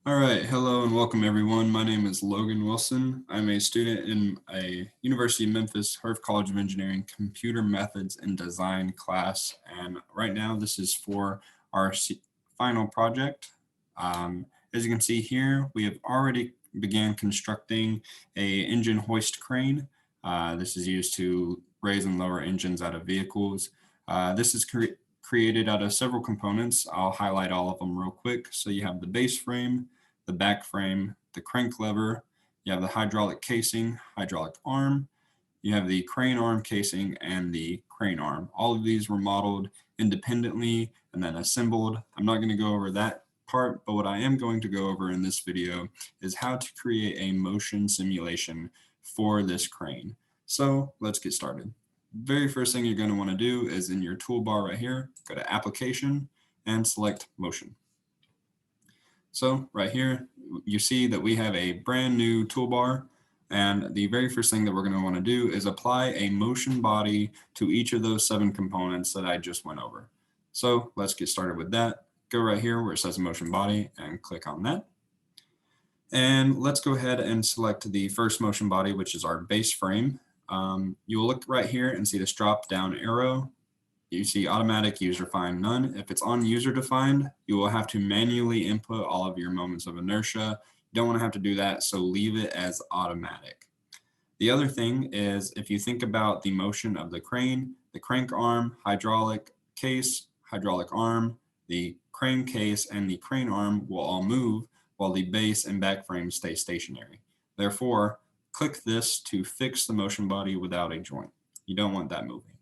All right, hello and welcome everyone. My name is Logan Wilson. I'm a student in a University of Memphis Herff College of Engineering Computer Methods and Design class. And right now this is for our final project. As you can see here, we have already began constructing a engine hoist crane. This is used to raise and lower engines out of vehicles. This is created out of several components. I'll highlight all of them real quick. So you have the base frame, the back frame, the crank lever, you have the hydraulic casing, hydraulic arm, you have the crane arm casing, and the crane arm. All of these were modeled independently and then assembled. I'm not going to go over that part, but what I am going to go over in this video is how to create a motion simulation for this crane. So let's get started. Very first thing you're going to want to do is in your toolbar right here, go to Application and select Motion. So right here, you see that we have a brand new toolbar, and the very first thing that we're going to want to do is apply a motion body to each of those 7 components that I just went over. So let's get started with that. Go right here where it says motion body and click on that. And let's go ahead and select the first motion body, which is our base frame. You'll look right here and see this drop down arrow. You see automatic, user defined, none. If it's on user defined, you will have to manually input all of your moments of inertia. You don't want to have to do that, so leave it as automatic. The other thing is if you think about the motion of the crane, the crank arm, hydraulic case, hydraulic arm, the crane case, and the crane arm will all move while the base and back frame stay stationary. Therefore, click this to fix the motion body without a joint. You don't want that moving.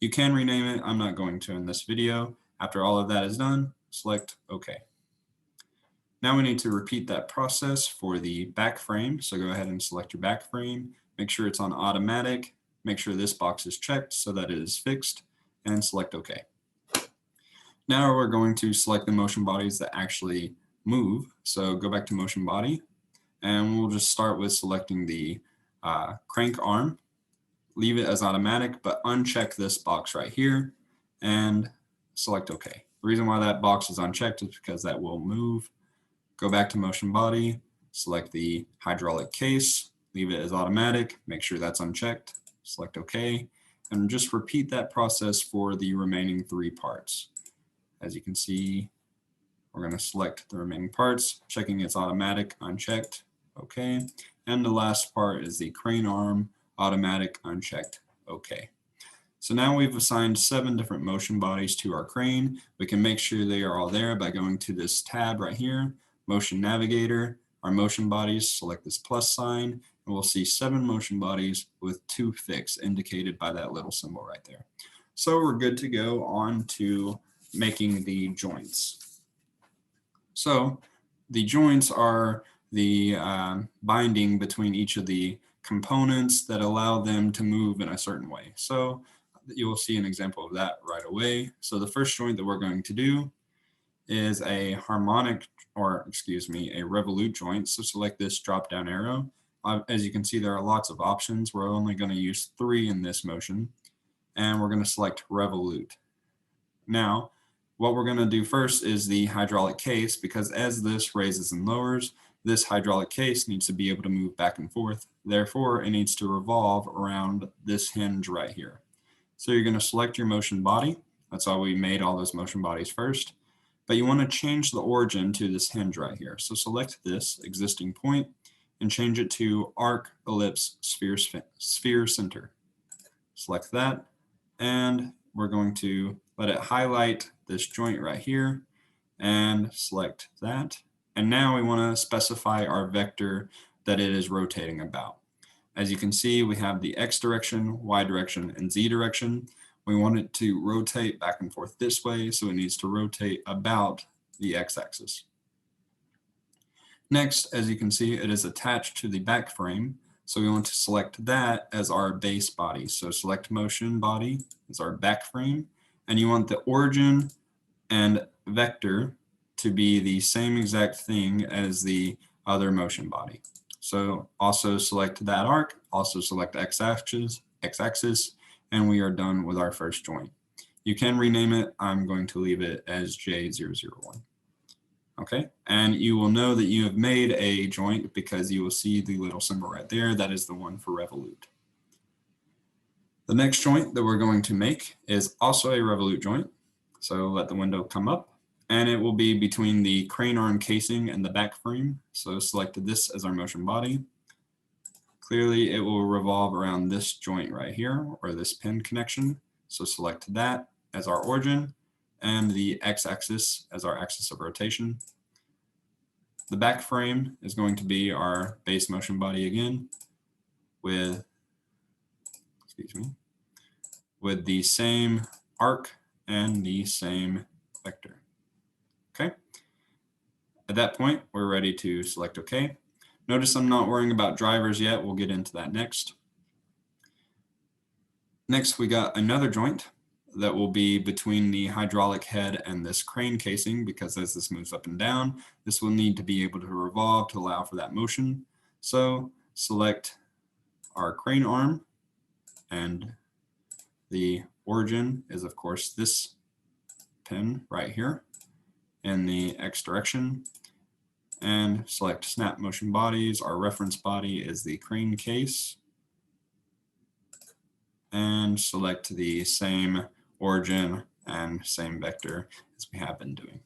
You can rename it. I'm not going to in this video. After all of that is done, select OK. Now we need to repeat that process for the back frame. So go ahead and select your back frame. Make sure it's on automatic. Make sure this box is checked so that it is fixed, and select OK. Now we're going to select the motion bodies that actually move. So go back to motion body, and we'll just start with selecting the crank arm. Leave it as automatic, but uncheck this box right here and select OK. The reason why that box is unchecked is because that will move. Go back to motion body, select the hydraulic case, leave it as automatic, make sure that's unchecked, select OK, and just repeat that process for the remaining 3 parts. As you can see, we're going to select the remaining parts, checking it's automatic, unchecked, OK. And the last part is the crane arm, automatic, unchecked, OK. So now we've assigned 7 different motion bodies to our crane. We can make sure they are all there by going to this tab right here, Motion Navigator, our motion bodies, select this plus sign, and we'll see 7 motion bodies with 2 fixed indicated by that little symbol right there. So we're good to go on to making the joints. So the joints are the binding between each of the components that allow them to move in a certain way. So you will see an example of that right away. So the first joint that we're going to do is a harmonic, or excuse me, a revolute joint. So select this drop down arrow. As you can see, there are lots of options. We're only going to use 3 in this motion, and we're going to select revolute. Now, what we're going to do first is the hydraulic case, because as this raises and lowers, this hydraulic case needs to be able to move back and forth. Therefore, it needs to revolve around this hinge right here. So you're going to select your motion body. That's why we made all those motion bodies first. But you want to change the origin to this hinge right here. So select this existing point and change it to arc, ellipse, sphere center. Select that, and we're going to let it highlight this joint right here and select that. And now we want to specify our vector that it is rotating about. As you can see, we have the X direction, Y direction, and Z direction. We want it to rotate back and forth this way, so it needs to rotate about the X-axis. Next, as you can see, it is attached to the back frame, so we want to select that as our base body. So select motion body as our back frame, and you want the origin and vector to be the same exact thing as the other motion body. So also select that arc, also select X-axis, and we are done with our first joint. You can rename it. I'm going to leave it as J001. Okay, and you will know that you have made a joint because you will see the little symbol right there. That is the one for revolute. The next joint that we're going to make is also a revolute joint. So let the window come up, and it will be between the crane arm casing and the back frame. So select this as our motion body. Clearly, it will revolve around this joint right here, or this pin connection. So select that as our origin, and the x-axis as our axis of rotation. The back frame is going to be our base motion body again with, with the same arc and the same vector. Okay. At that point, we're ready to select OK. Notice I'm not worrying about drivers yet. We'll get into that next. Next, we got another joint that will be between the hydraulic head and this crane casing, because as this moves up and down, this will need to be able to revolve to allow for that motion. So select our crane arm, and the origin is, of course, this pin right here in the X direction. And select snap motion bodies. Our reference body is the crane case. And select the same origin and same vector as we have been doing.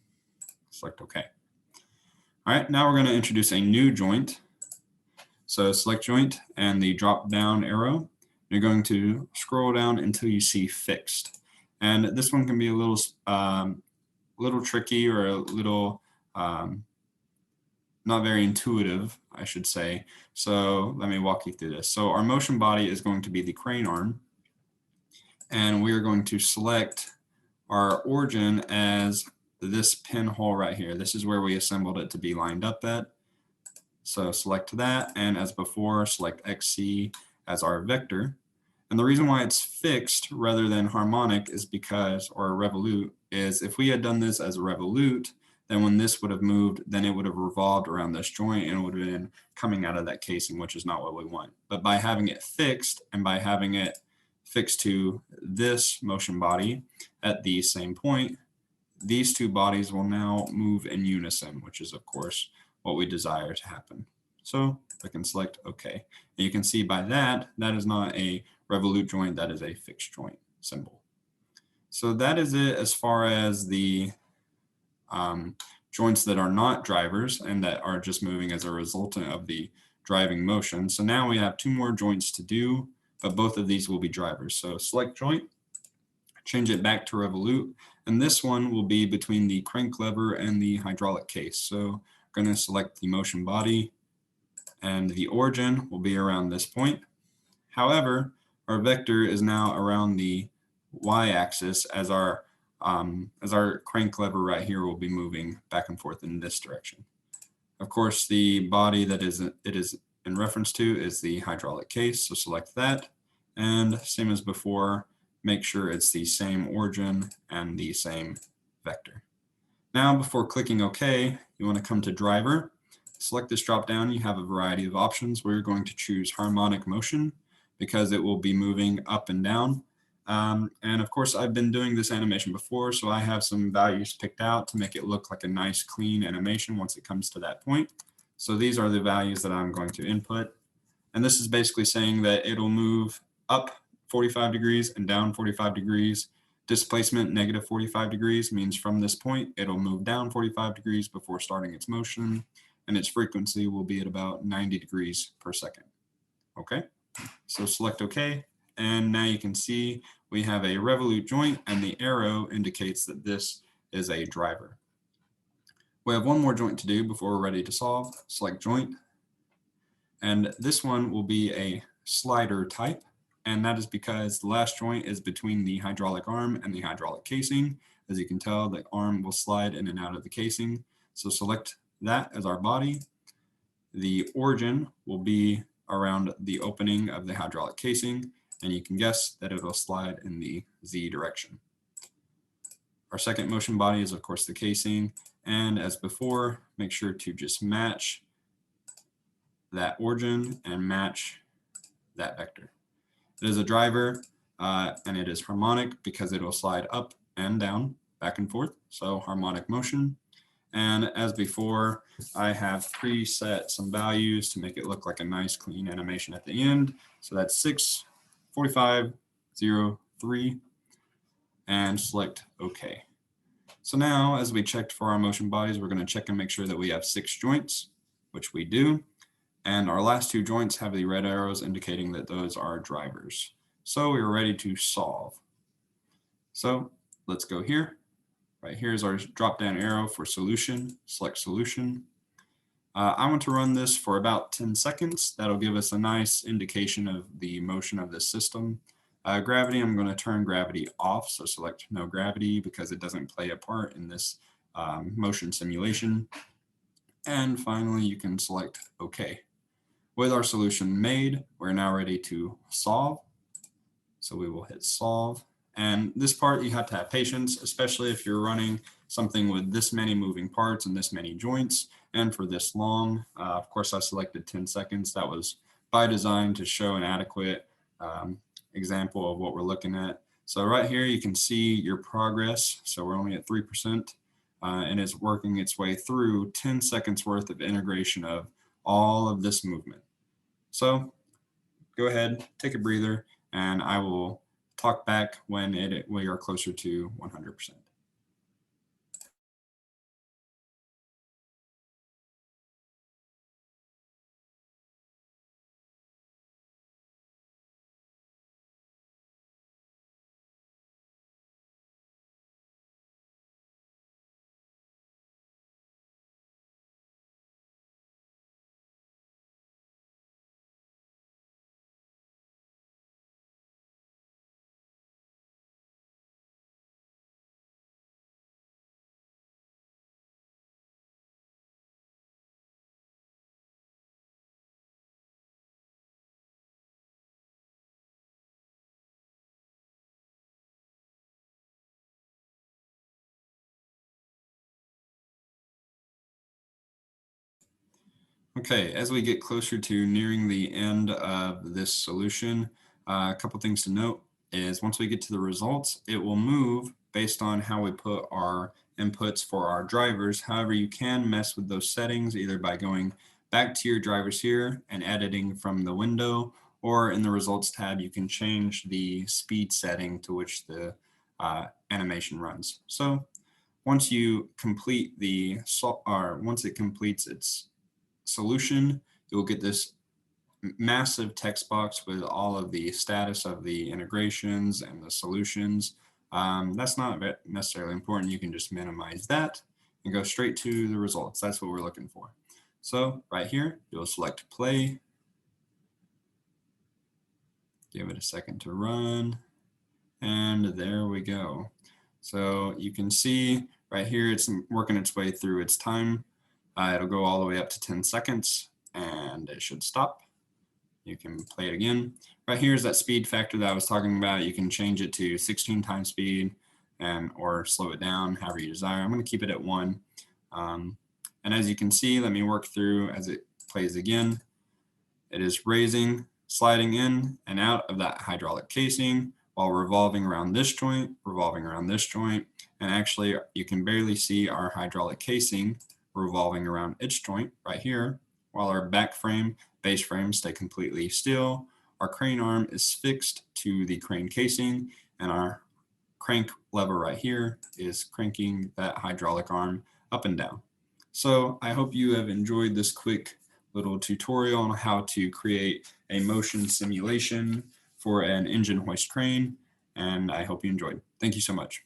Select OK. All right, now we're going to introduce a new joint. So select joint and the drop down arrow. You're going to scroll down until you see fixed. And this one can be a little tricky, or a little not very intuitive, I should say. So let me walk you through this. So our motion body is going to be the crane arm, and we are going to select our origin as this pinhole right here. This is where we assembled it to be lined up at. So select that, and as before, select XC as our vector. And the reason why it's fixed rather than harmonic is because, or revolute, is if we had done this as a revolute, then when this would have moved, then it would have revolved around this joint and would have been coming out of that casing, which is not what we want. But by having it fixed, and by having it fixed to this motion body at the same point, these two bodies will now move in unison, which is, of course, what we desire to happen. So I can select OK. And you can see by that, that is not a revolute joint, that is a fixed joint symbol. So that is it as far as the joints that are not drivers and that are just moving as a resultant of the driving motion. So now we have two more joints to do, but both of these will be drivers. So select joint, change it back to revolute, and this one will be between the crank lever and the hydraulic case. So I'm going to select the motion body, and the origin will be around this point. However, our vector is now around the y-axis, as our crank lever right here will be moving back and forth in this direction. Of course, the body that it is in reference to is the hydraulic case, so select that. And same as before, make sure it's the same origin and the same vector. Now, before clicking OK, you want to come to driver. Select this drop down. You have a variety of options. We're going to choose harmonic motion because it will be moving up and down. And of course, I've been doing this animation before, so I have some values picked out to make it look like a nice, clean animation once it comes to that point. So these are the values that I'm going to input. And this is basically saying that it'll move up 45 degrees and down 45 degrees. Displacement negative 45 degrees means from this point, it'll move down 45 degrees before starting its motion. And its frequency will be at about 90 degrees per second. Okay, so select OK. And now you can see we have a revolute joint, and the arrow indicates that this is a driver. We have one more joint to do before we're ready to solve. Select joint. And this one will be a slider type. And that is because the last joint is between the hydraulic arm and the hydraulic casing. As you can tell, the arm will slide in and out of the casing. So select that as our body. The origin will be around the opening of the hydraulic casing, and you can guess that it will slide in the Z direction. Our second motion body is, of course, the casing, and as before, make sure to just match that origin and match that vector. It is a driver, and it is harmonic because it will slide up and down, back and forth, so harmonic motion. And as before, I have preset some values to make it look like a nice clean animation at the end. So that's 6:45, 03, and select OK. So now, as we checked for our motion bodies, we're going to check and make sure that we have 6 joints, which we do. And our last 2 joints have the red arrows indicating that those are drivers. So we are ready to solve. So let's go here. Right here is our drop-down arrow for solution. Select solution. I want to run this for about 10 seconds. That'll give us a nice indication of the motion of this system. Gravity, I'm going to turn gravity off, so select no gravity because it doesn't play a part in this motion simulation. And finally, you can select OK. With our solution made, we're now ready to solve. So we will hit solve. And this part you have to have patience, especially if you're running something with this many moving parts and this many joints and for this long. Of course, I selected 10 seconds. That was by design to show an adequate example of what we're looking at. So right here, you can see your progress. So we're only at 3%, and it's working its way through 10 seconds worth of integration of all of this movement. So go ahead, take a breather, and I will talk back when we are closer to 100%. Okay, as we get closer to nearing the end of this solution, a couple things to note is once we get to the results, it will move based on how we put our inputs for our drivers. However, you can mess with those settings either by going back to your drivers here and editing from the window, or in the results tab, you can change the speed setting to which the animation runs. So once you complete once it completes its solution, you'll get this massive text box with all of the status of the integrations and the solutions. That's not necessarily important. You can just minimize that and go straight to the results. That's what we're looking for. So right here, you'll select play. Give it a second to run. And there we go. So you can see right here, it's working its way through its time. It'll go all the way up to 10 seconds and it should stop. You can play it again. Right here is that speed factor that I was talking about. You can change it to 16 times speed or slow it down however you desire. I'm going to keep it at 1. And as you can see, let me work through as it plays again. It is raising, sliding in and out of that hydraulic casing while revolving around this joint, and actually you can barely see our hydraulic casing revolving around its joint right here, while our back frame, base frame stay completely still. Our crane arm is fixed to the crane casing, and our crank lever right here is cranking that hydraulic arm up and down. So I hope you have enjoyed this quick little tutorial on how to create a motion simulation for an engine hoist crane, and I hope you enjoyed. Thank you so much.